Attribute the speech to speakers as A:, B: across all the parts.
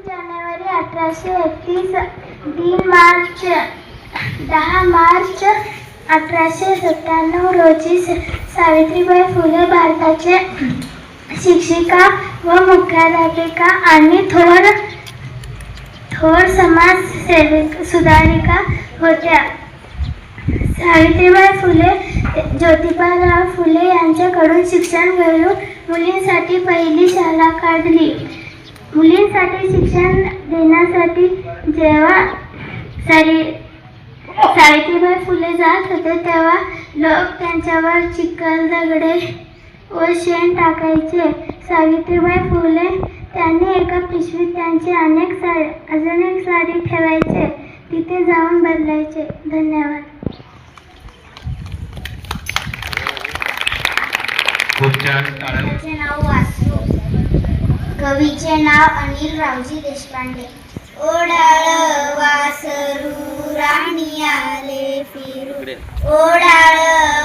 A: जानेवारी 1831, 10 मार्च 1897 रोजी सावित्रीबाई फुले भारताचे शिक्षिका व मुख्याध्यापिका आणि थोर समाज सुधारिका होत्या. सावित्रीबाई फुले ज्योतिबाराव फुले यांच्याकडून शिक्षण घेऊन मुलींसाठी पहिली शाळा काढली. मुलींसाठी शिक्षण देण्यासाठी जेव्हा सावित्रीबाई फुले जात होते तेव्हा लोक त्यांच्यावर चिखल, दगडे व शेण टाकायचे. सावित्रीबाई फुले त्यांनी एका पिशवीत त्यांची अजून एक साडी ठेवायचे, तिथे जाऊन बदलायचे. धन्यवाद.
B: माझे नाव वासू. कवीचे नाव अनिल रावजी देशपांडे. ओढाळ वासरू राणी आले फिरू, ओढाळ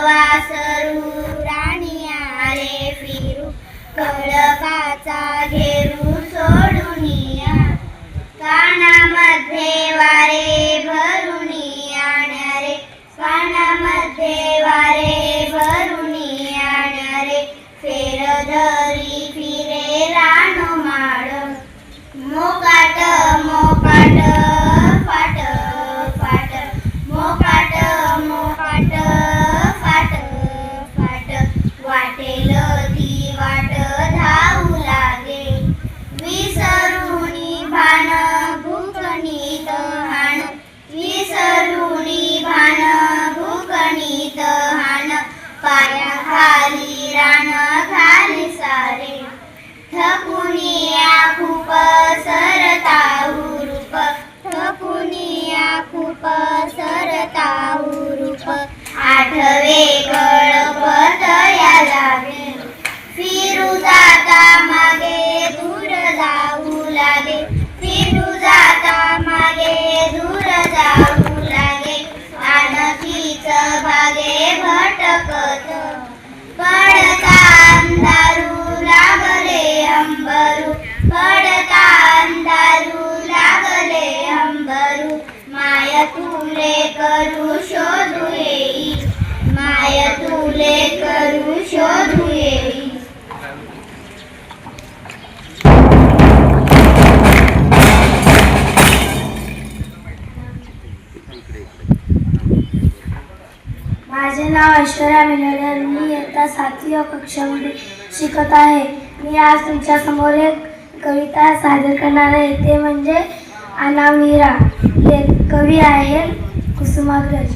B: वासरू राणी आले फिरू, कळपाचा घेरू सोडून या, कानामध्ये वारे भरून आणणारे, कानामध्ये वारे भरून आणणारे, फेरधरी फिरे रानमाळ, मोकाट मोकाट फाट फाट, मोकाट मोकाट फाट फाट, वाटेल ती वाट धावू लागे, विसरुनी भान भूकणीत हाण, विसरुनी भान भूकणीत हाण, पायाखाली रान खाली सारे, थकुनिया खूप सरता रूप, थकुनिया खूप सरता रूप, आठवे कळपत या लागे, फिरू जाता मागे दूर जाऊ लागे, फिरू जाता मागे दूर जाऊ लागे, आणखीच भागे भटकत, पडता अंधारू लागले अंबरू, पडता अंधारू लागले अंबरू, माय तुले करू शोधू येई, माय तुले करू शोधू येई.
A: माझे नाव ऐश्वर्या मिलर. मी इयत्ता 7वी कक्षामध्ये शिकत आहे. मी आज तुमच्या समोर एक कविता सादर करणार आहे, ते म्हणजे अनामवीरा. कवी आहे कुसुमाग्रज.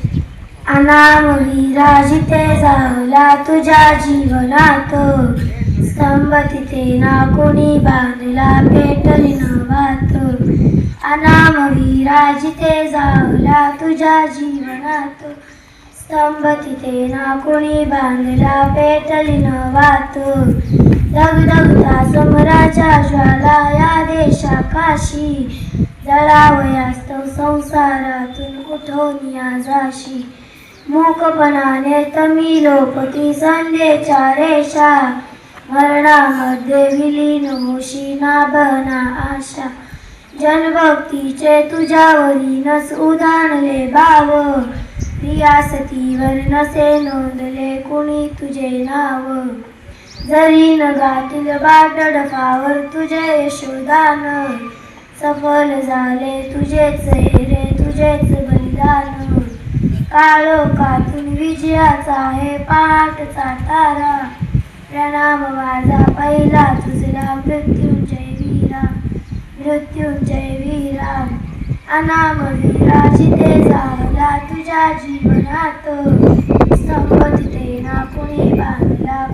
A: अनामवीरा जिथे जाहला तुझ्या जीवनात, स्तंभ तिथे ना कोणी बांधला पेटली नवात. अनामवीरा जिथे जाहला तुझ्या जीवनात, स्तंभ तिथे ना कोणी बांधला पेटली नवात. दगदगता समराच्या ज्वाला या देशाकाशी, जळावयास्तव संसारातून कुठोनिया जाशी. मूकपणाने तमी लोपती संध्येच्या रेषा, मरणामध्ये विलीन होशी ना बना आशा. जनभक्तीचे तुझ्यावरी नस उधाणले भाव, रियासतीवर नसे नोंदले कुणी तुझे नाव. जरी न गातील बाटडफावर तुझे यशोदान, सफल झाले तुझेच रे तुझेच बलिदान. काळोखातून विजयाचा हे पहाटचा तारा, प्रणाम माझा पहिला तुझला मृत्युंजय वीरा, मृत्युंजय वीरा. अनामवीरा जिथे जाहला तुझ्या जीवनात, स्तंभ तिथे ना कुणी बांधला